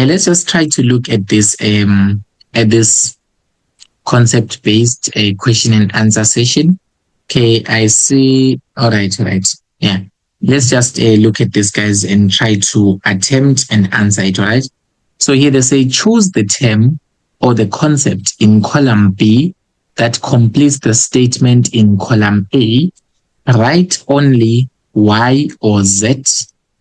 let's just try to look at this concept-based question and answer session. Okay, I see. All right. Yeah. Let's just look at this, guys, and try to attempt and answer it, all right? So here they say, choose the term or the concept in column B that completes the statement in column A. Write only Y or Z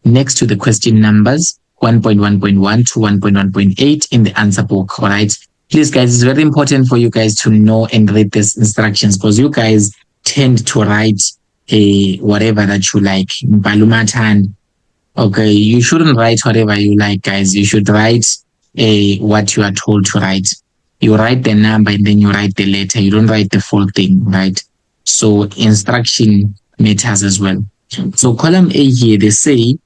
next to the question numbers 1.1.1 to 1.1.8 in the answer book, all right? Please, guys, it's very important for you guys to know and read these instructions because you guys tend to write whatever that you like. Okay, you shouldn't write whatever you like, guys. You should write what you are told to write. You write the number and then you write the letter. You don't write the full thing, right? So instruction matters as well. So column A here, they say,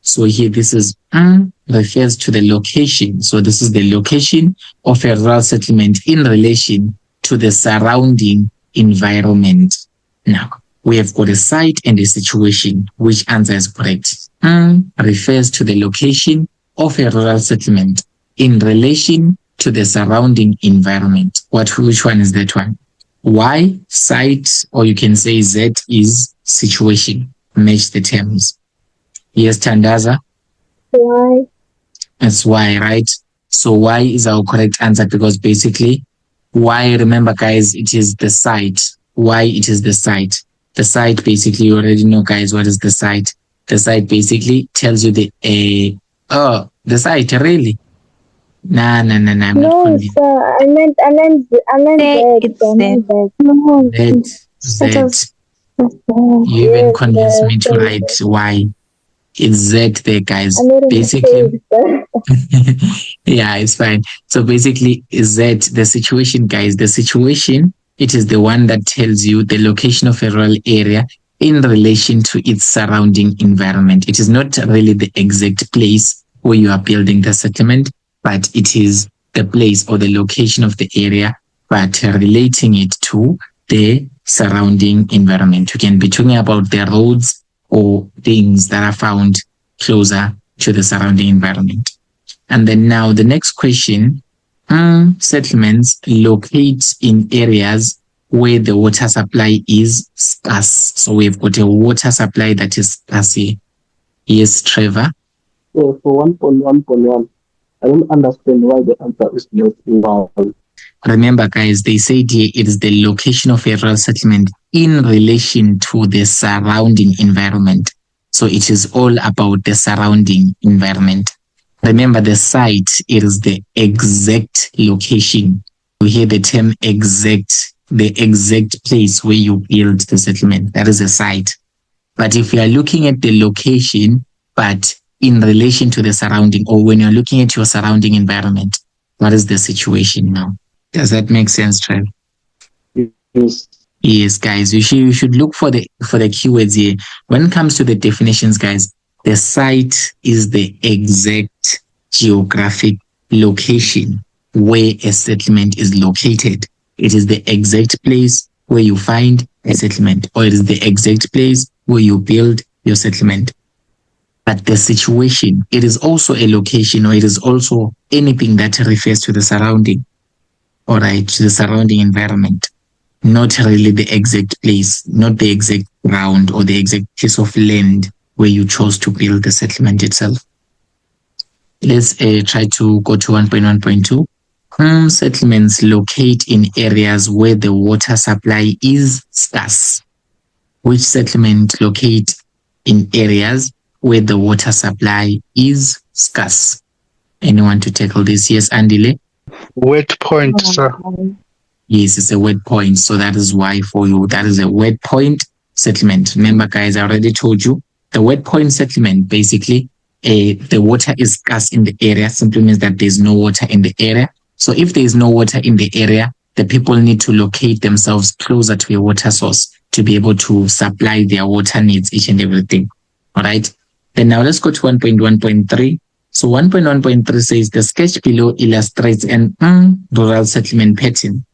so here this is refers to the location. So this is the location of a rural settlement in relation to the surrounding environment. Now, we have got a site and a situation. Which answer is correct? Refers to the location of a rural settlement in relation to the surrounding environment. Which one is that one? Y, site, or you can say Z is situation. Match the terms. Yes, Tandaza? Y. That's Y, right? So Y is our correct answer because basically Y, remember guys, it is the site. Y, it is the site. The site basically, you already know guys, what is the site? The site basically tells you the site, really? Nah, I'm not convinced. Sir, I meant Z. You even convinced me to write Y. It's Z there, guys. Basically, yeah, it's fine. So basically, Z, the situation, guys, the situation, it is the one that tells you the location of a rural area in relation to its surrounding environment. It is not really the exact place where you are building the settlement, but it is the place or the location of the area, but relating it to the surrounding environment. You can be talking about the roads or things that are found closer to the surrounding environment. And then now the next question, settlements locate in areas where the water supply is scarce. So we've got a water supply that is scarce here. Yes, Trevor? So for 1.1.1, I don't understand why the answer is not Y. Remember, guys, they said here it is the location of a rural settlement in relation to the surrounding environment. So it is all about the surrounding environment. Remember, the site, it is the exact location. We hear the term exact, the exact place where you build the settlement. That is a site. But if you are looking at the location, but in relation to the surrounding, or when you're looking at your surrounding environment, what is the situation now? Does that make sense, Trev? Yes. Yes, guys. You should look for the keywords here. When it comes to the definitions, guys, the site is the exact geographic location where a settlement is located. It is the exact place where you find a settlement, or it is the exact place where you build your settlement. But the situation, it is also a location, or it is also anything that refers to the surrounding, all right, to the surrounding environment. Not really the exact place, not the exact ground or the exact piece of land where you chose to build the settlement itself. Let's try to go to 1.1.2. Settlements locate in areas where the water supply is scarce. Which settlement locate in areas where the water supply is scarce? Anyone to tackle this? Yes, Andile? Wet point, sir. Yes, it's a wet point. So that is why for you, that is a wet point settlement. Remember, guys, I already told you the wet point settlement, basically, the water is scarce in the area simply means that there's no water in the area. So if there is no water in the area, the people need to locate themselves closer to a water source to be able to supply their water needs, each and everything. All right. Then now let's go to 1.1.3. So 1.1.3 says the sketch below illustrates an rural settlement pattern.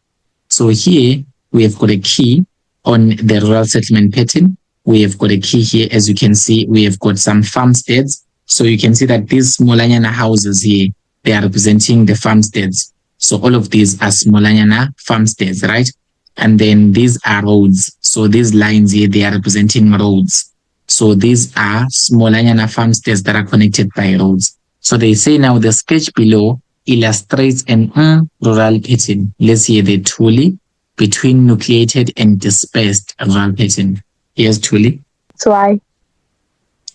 So here we have got a key on the rural settlement pattern. We have got a key here. As you can see, we have got some farmsteads. So you can see that these smallanyana houses here, they are representing the farmsteads. So all of these are smallanyana farmsteads, right? And then these are roads. So these lines here, they are representing roads. So these are smallanyana farmsteads that are connected by roads. So they say now the sketch below illustrates an rural pattern. Let's hear the Thuli between nucleated and dispersed rural pattern. Yes, Thuli? It's Y.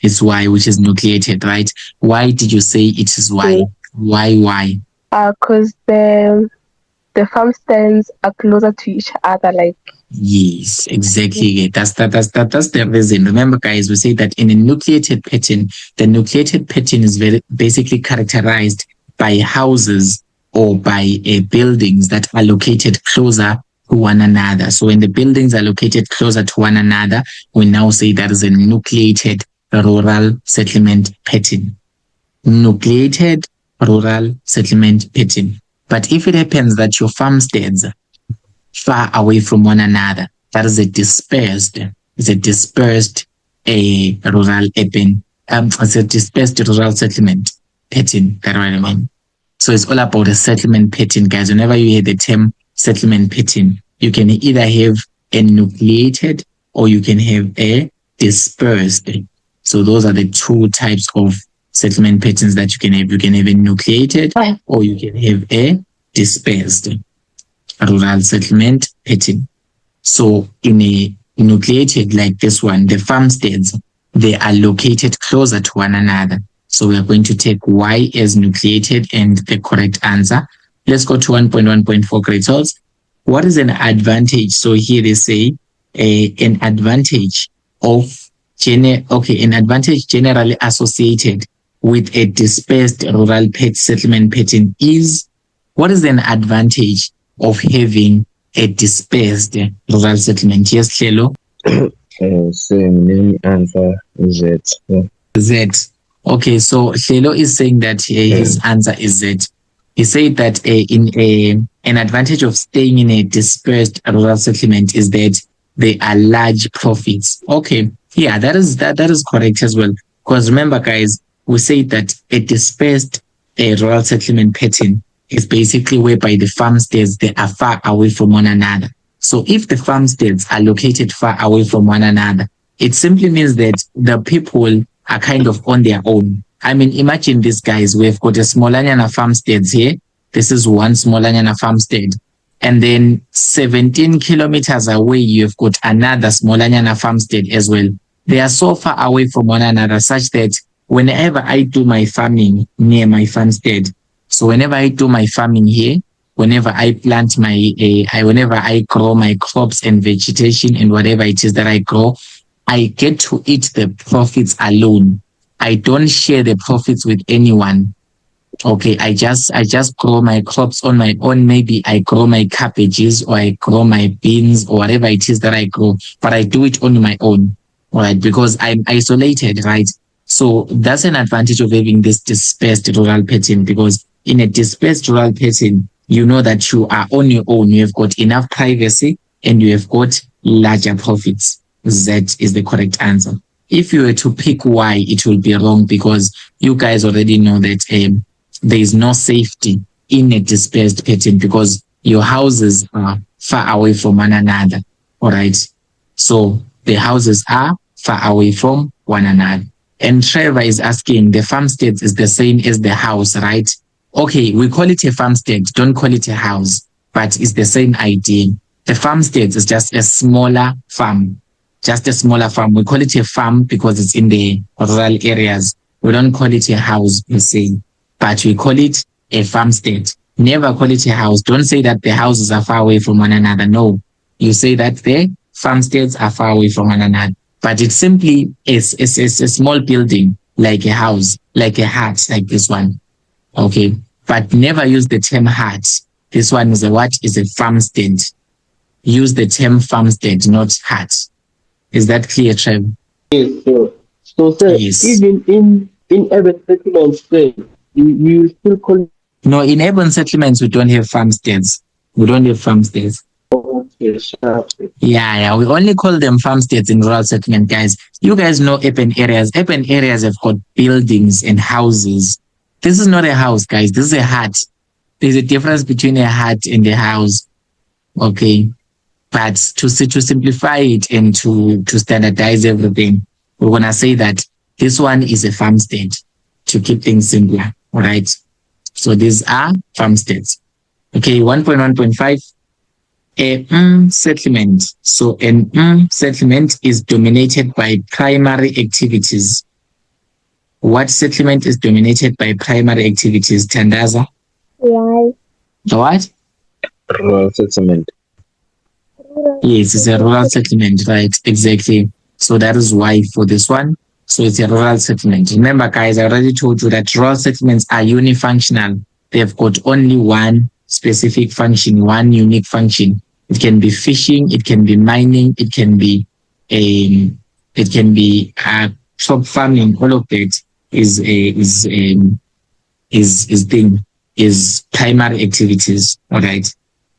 It's Y, which is nucleated, right? Why did you say it is Y? Yeah. Why? Because the farmsteads are closer to each other, like. Yes, exactly. That's the reason. Remember, guys, we say that in a nucleated pattern, the nucleated pattern is basically characterized by houses or by buildings that are located closer to one another. So when the buildings are located closer to one another, we now say that is a nucleated rural settlement pattern. Nucleated rural settlement pattern. But if it happens that your farmsteads far away from one another, that is a dispersed rural urban, it's a dispersed rural settlement pattern. That's what I mean. So it's all about a settlement pattern, guys. Whenever you hear the term settlement pattern, you can either have a nucleated or you can have a dispersed. So those are the two types of settlement patterns that you can have. You can have a nucleated or you can have a dispersed rural settlement pattern. So in a nucleated like this one, the farmsteads, they are located closer to one another. So we are going to take Y as nucleated and the correct answer. Let's go to 1.1.4 grade source. What is an advantage? So here they say an advantage generally associated with a dispersed rural settlement pattern is, what is an advantage of having a dispersed rural settlement? Yes, Hlelo? Same answer Z. Z. Okay, so Hlelo is saying that his answer is Z. He said that an advantage of staying in a dispersed rural settlement is that there are large profits. Okay, yeah, that is correct as well. Because remember, guys, we say that a dispersed rural settlement pattern is basically whereby the farmsteads, they are far away from one another. So if the farmsteads are located far away from one another, it simply means that the people are kind of on their own. I mean, imagine this, guys. We've got a smallanyana farmsteads here. This is one smallanyana farmstead. And then 17 kilometers away, you've got another smallanyana farmstead as well. They are so far away from one another such that whenever I do my farming near my farmstead, so whenever I do my farming here, whenever I plant whenever I grow my crops and vegetation and whatever it is that I grow, I get to eat the profits alone. I don't share the profits with anyone. Okay, I just grow my crops on my own. Maybe I grow my cabbages or I grow my beans or whatever it is that I grow, but I do it on my own, right? Because I'm isolated, right? So that's an advantage of having this dispersed rural pattern, because in a dispersed rural pattern, you know that you are on your own. You have got enough privacy and you have got larger profits. Z is the correct answer. If you were to pick Y, it will be wrong, because you guys already know that there is no safety in a dispersed pattern because your houses are far away from one another. All right. So the houses are far away from one another. And Trevor is asking, the farmstead is the same as the house, right? Okay, we call it a farmstead. Don't call it a house, but it's the same idea. The farmstead is just a smaller farm. Just a smaller farm. We call it a farm because it's in the rural areas. We don't call it a house per se, but we call it a farmstead. Never call it a house. Don't say that the houses are far away from one another. No, you say that the farmsteads are far away from one another. But it simply is a small building, like a house, like a hut, like this one. Okay, but never use the term hut. This one is a farmstead. Use the term farmstead, not hut. Is that clear, Trev? Yes, sure. So, sir, Yes. even in urban settlements, you still call. No, in urban settlements, we don't have farmsteads. We don't have farmsteads. Okay. Yes, Yeah. We only call them farmsteads in rural settlement, guys. You guys know urban areas. Urban areas have got buildings and houses. This is not a house, guys. This is a hut. There's a difference between a hut and a house. Okay. But to simplify it and to standardize everything, we're going to say that this one is a farmstead to keep things simpler. All right. So these are farmsteads. Okay. 1.1.5. A settlement. So an settlement is dominated by primary activities. What settlement is dominated by primary activities, Tandaza? Right. What? Rural settlement. Yes, it's a rural settlement, right? Exactly. So that is why for this one. So it's a rural settlement. Remember, guys, I already told you that rural settlements are unifunctional. They've got only one specific function, one unique function. It can be fishing, it can be mining, it can be crop farming. All of that is primary activities. All right.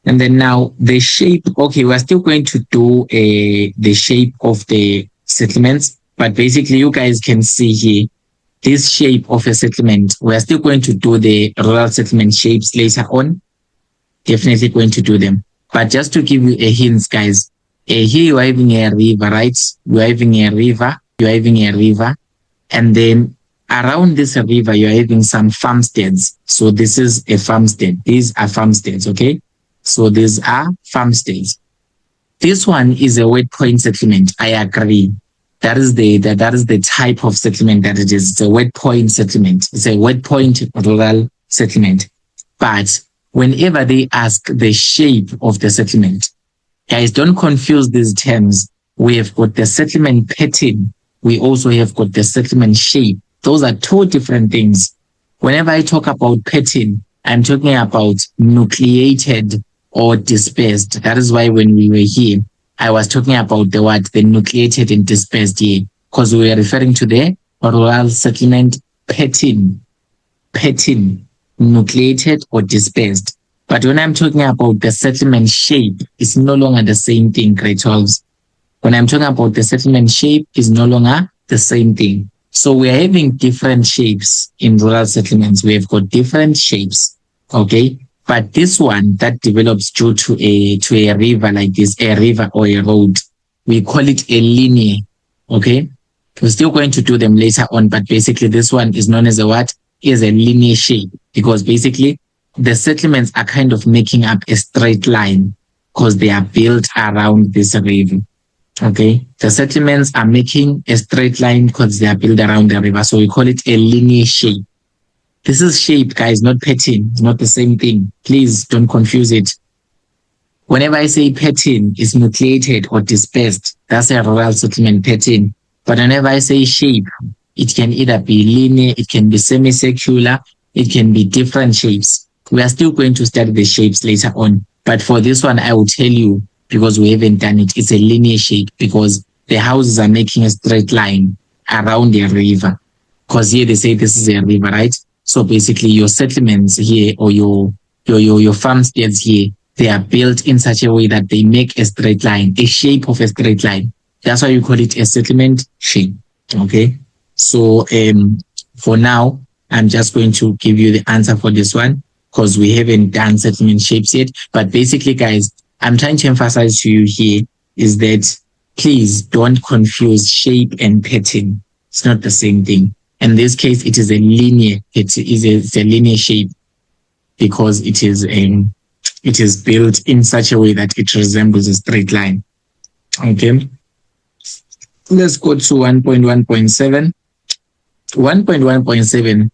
And then now the shape. Okay, we're still going to do the shape of the settlements, but basically you guys can see here this shape of a settlement. We're still going to do the rural settlement shapes later on. Definitely going to do them. But just to give you a hint, guys, here you are having a river, right? You are having a river, and then around this river, you're having some farmsteads. So this is a farmstead. These are farmsteads, okay? So these are farmsteads. This one is a wet point settlement. I agree. That is the type of settlement that it is. It's a wet point settlement. It's a wet point rural settlement. But whenever they ask the shape of the settlement, guys, don't confuse these terms. We have got the settlement pattern. We also have got the settlement shape. Those are two different things. Whenever I talk about pattern, I'm talking about nucleated or dispersed. That is why when we were here, I was talking about the nucleated and dispersed here, because we were referring to the rural settlement pattern, nucleated or dispersed. But when I'm talking about the settlement shape, it's no longer the same thing, grade 12s. When I'm talking about the settlement shape, it's no longer the same thing. So we're having different shapes in rural settlements. We have got different shapes, okay? But this one that develops due to a river like this, a river or a road, we call it a linear, okay? We're still going to do them later on, but basically this one is known as a what? Is a linear shape, because basically the settlements are kind of making up a straight line because they are built around this river, okay? The settlements are making a straight line because they are built around the river, so we call it a linear shape. This is shape, guys, not pattern. It's not the same thing. Please don't confuse it. Whenever I say pattern, it's nucleated or dispersed. That's a rural settlement pattern. But whenever I say shape, it can either be linear, it can be semicircular, it can be different shapes. We are still going to study the shapes later on. But for this one, I will tell you, because we haven't done it, it's a linear shape because the houses are making a straight line around the river. Because here they say this is a river, right? So basically your settlements here or your farmsteads here, they are built in such a way that they make a straight line, a shape of a straight line. That's why you call it a settlement shape. Okay. So for now, I'm just going to give you the answer for this one because we haven't done settlement shapes yet. But basically, guys, I'm trying to emphasize to you here is that please don't confuse shape and pattern. It's not the same thing. In this case, it is a linear. It's a linear shape because it is built in such a way that it resembles a straight line. Okay. Let's go to 1.1.7. 1.1.7.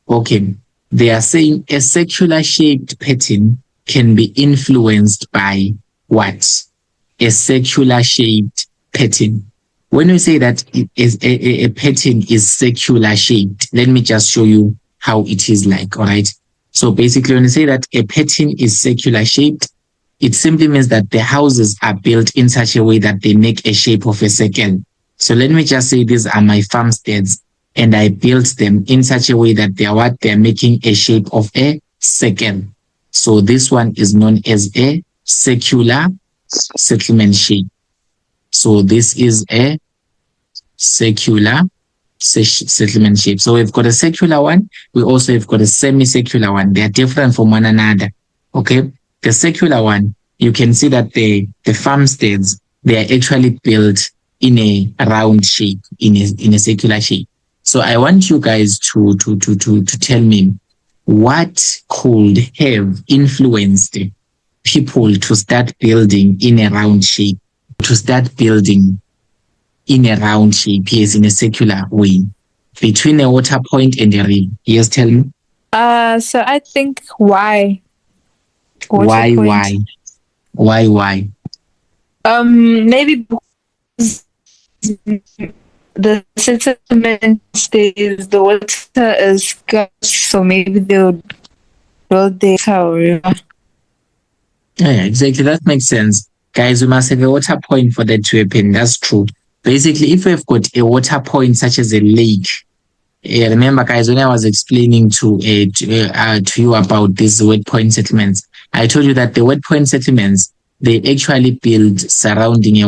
Okay. They are saying a circular shaped pattern can be influenced by what? A circular shaped pattern. When we say that a pattern is circular shaped, let me just show you how it is like, all right? So basically, when we say that a pattern is circular shaped, it simply means that the houses are built in such a way that they make a shape of a circle. So let me just say these are my farmsteads, and I built them in such a way that they're making a shape of a circle. So this one is known as a circular settlement shape. So this is a circular settlement shape. So we've got a circular one. We also have got a semicircular one. They are different from one another. Okay. The circular one, you can see that the farmsteads, they are actually built in a round shape, in a circular shape. So I want you guys to tell me what could have influenced people to start building in a round shape, yes, in a circular way, between a water point and a river. Yes, tell me. So I think why? Why? Maybe because the settlement stays, the water is scarce, so maybe they would build their river. Yeah, exactly. That makes sense. Guys, we must have a water point for that to happen. That's true. Basically, if we've got a water point such as a lake, remember, guys, when I was explaining to you about these wet point settlements, I told you that the wet point settlements, they actually build surrounding a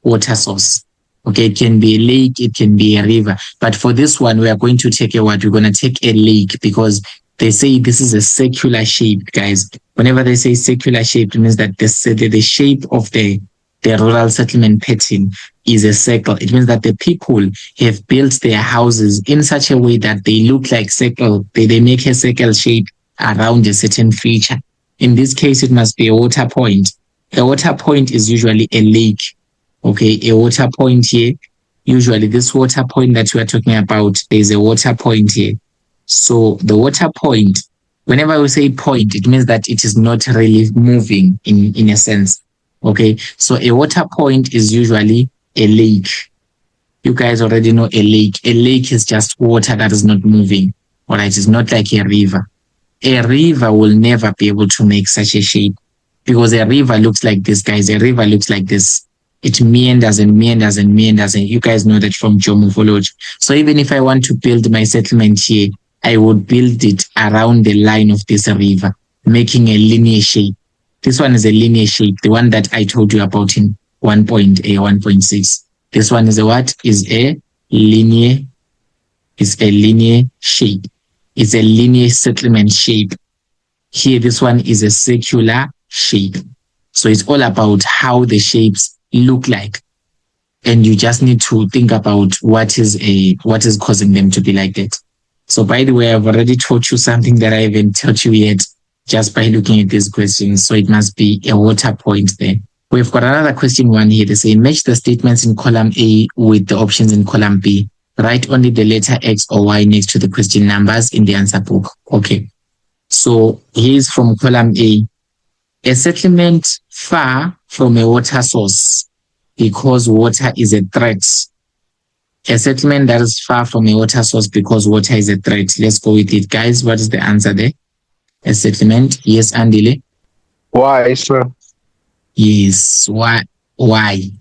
water source. Okay, it can be a lake, it can be a river. But for this one, we are going to take We're going to take a lake, because they say this is a circular shape, guys. Whenever they say circular shape, it means that the shape of the rural settlement pattern is a circle. It means that the people have built their houses in such a way that they look like circle. They make a circle shape around a certain feature. In this case, it must be a water point. A water point is usually a lake. Okay, a water point here. Usually this water point that we are talking about, there's a water point here. So the water point, whenever we say point, it means that it is not really moving in a sense. Okay, so a water point is usually a lake. You guys already know a lake. A lake is just water that is not moving. All right, it's not like a river. A river will never be able to make such a shape, because a river looks like this, guys. A river looks like this. It meanders and meanders and meanders, and you guys know that from geomorphology. So even if I want to build my settlement here, I would build it around the line of this river, making a linear shape. This one is a linear shape, the one that I told you about in 1.6. This one is a what? Is a linear shape. It's a linear settlement shape. Here, this one is a circular shape. So it's all about how the shapes look like. And you just need to think about what is causing them to be like that. So by the way, I've already taught you something that I haven't taught you yet, just by looking at these questions. So it must be a water point there. We've got another question one here. They say, match the statements in column A with the options in column B. Write only the letter X or Y next to the question numbers in the answer book. Okay. So here's from column A. A settlement far from a water source because water is a threat. A settlement that is far from a water source because water is a threat. Let's go with it, guys. What is the answer there? A settlement. Yes, Andile. Why, sir? Yes. Why?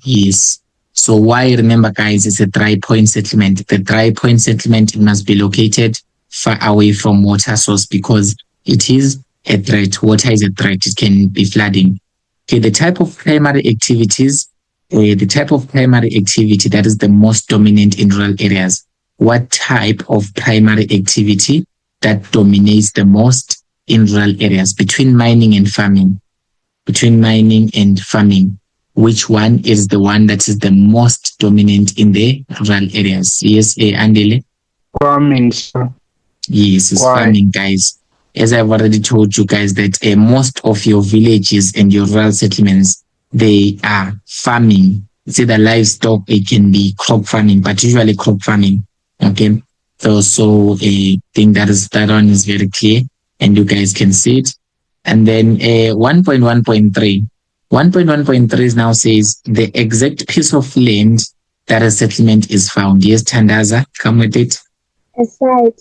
Yes. So why? Remember, guys, it's a dry point settlement. The dry point settlement, it must be located far away from water source because it is a threat. Water is a threat. It can be flooding. Okay, the type of primary activities, the type of primary activity that is the most dominant in rural areas. What type of primary activity that dominates the most in rural areas between mining and farming? Between mining and farming, which one is the one that is the most dominant in the rural areas? Yes, Andile? Farming, sir. Yes, it's Why? farming, guys. As I've already told you guys that most of your villages and your rural settlements, they are farming. It's either livestock, it can be crop farming, but usually crop farming. Okay. So I think that one is very clear and you guys can see it. And then 1.1.3. 1.1.3 now says the exact piece of land that a settlement is found. Yes, Tandaza, come with it. A site.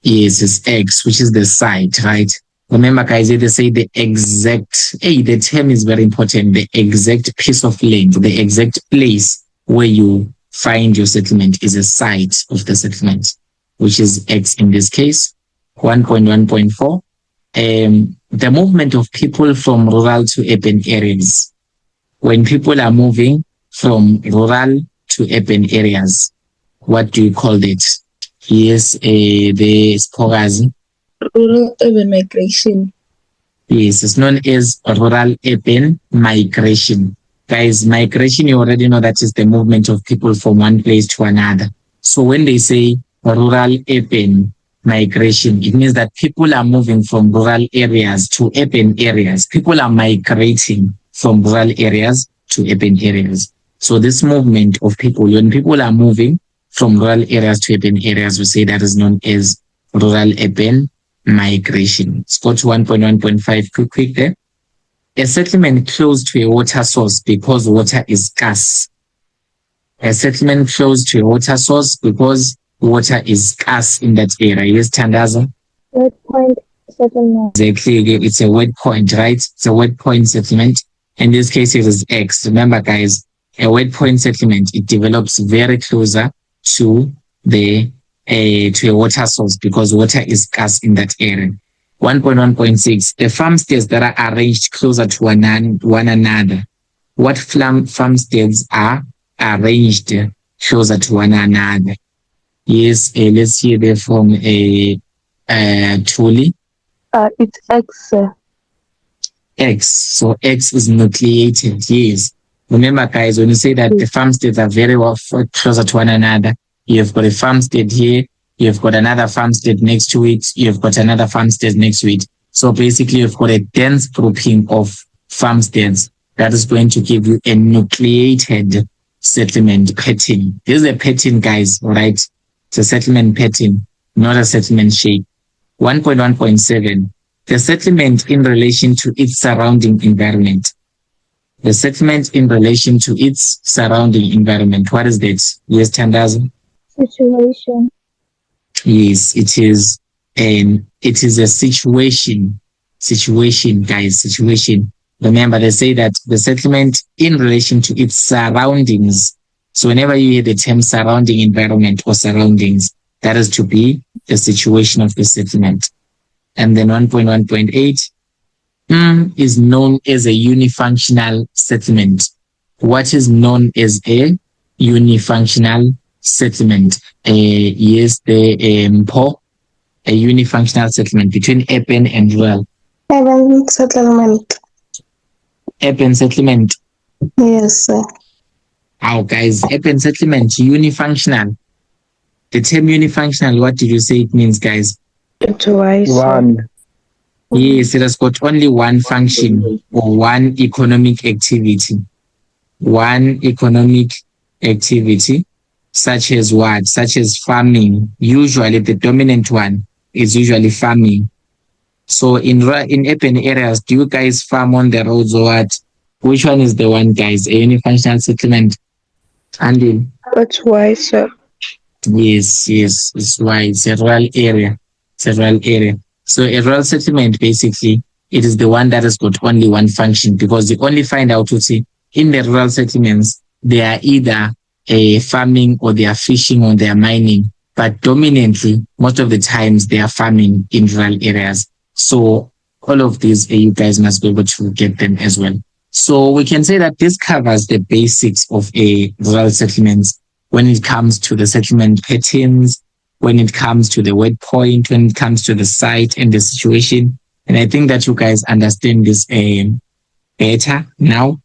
Yes, it's X, which is the site, right? Remember, guys, they say the exact, the term is very important, the exact piece of land, the exact place where you find your settlement is a site of the settlement, which is X in this case. 1.1.4. the movement of people from rural to urban areas. When people are moving from rural to urban areas, what do you call it? Yes, the Spogazi. Rural urban migration. Yes, it's known as rural urban migration. Guys, migration, you already know that is the movement of people from one place to another. So when they say rural urban migration, it means that people are moving from rural areas to urban areas. People are migrating from rural areas to urban areas. So this movement of people, when people are moving from rural areas to urban areas, we say that is known as rural urban migration. Let's go to 1.1.5 quick there. A settlement close to a water source because water is scarce. A settlement close to a water source because water is scarce in that area. Yes, Tandaza? Word point settlement. Exactly. It's a word point, right? It's a word point settlement. In this case, it is X. Remember, guys, a word point settlement, it develops very closer to a water source because water is scarce in that area. 1.1.6, the farmsteads that are arranged closer to one another. What farmsteads are arranged closer to one another? Yes, let's hear there from Tuli. It's X. X. So X is nucleated. Yes. Remember, guys, when you say that the farmsteads are very well closer to one another, you've got a farmstead here, you've got another farmstead next to it, you've got another farmstead next to it. So basically, you've got a dense grouping of farmsteads that is going to give you a nucleated settlement pattern. This is a pattern, guys, right? It's a settlement pattern, not a settlement shape. 1.1.7, the settlement in relation to its surrounding environment. The settlement in relation to its surrounding environment. What is that? Yes, Tandaza? Situation. Yes, it is a situation. Situation, guys, situation. Remember, they say that the settlement in relation to its surroundings. So whenever you hear the term surrounding environment or surroundings, that is to be the situation of the settlement. And then 1.1.8 is known as a unifunctional settlement. What is known as a unifunctional settlement? Yes, a unifunctional settlement between urban and rural. Urban settlement. Urban settlement. Yes, sir. Oh, guys, urban settlement, unifunctional. The term unifunctional, what did you say it means, guys? Twice. One. Yes, it has got only one function or one economic activity. One economic activity, such as what? Such as farming. Usually the dominant one is usually farming. So in urban areas, do you guys farm on the roads or what? Which one is the one, guys? A unifunctional settlement? Andy? That's why, sir. Yes, it's why it's a rural area. It's a rural area. So a rural settlement, basically, it is the one that has got only one function because you only find out to see in the rural settlements, they are either farming or they are fishing or they are mining. But dominantly, most of the times they are farming in rural areas. So all of these, you guys must be able to get them as well. So we can say that this covers the basics of a rural settlements when it comes to the settlement patterns, when it comes to the word point, when it comes to the site and the situation. And I think that you guys understand this better now.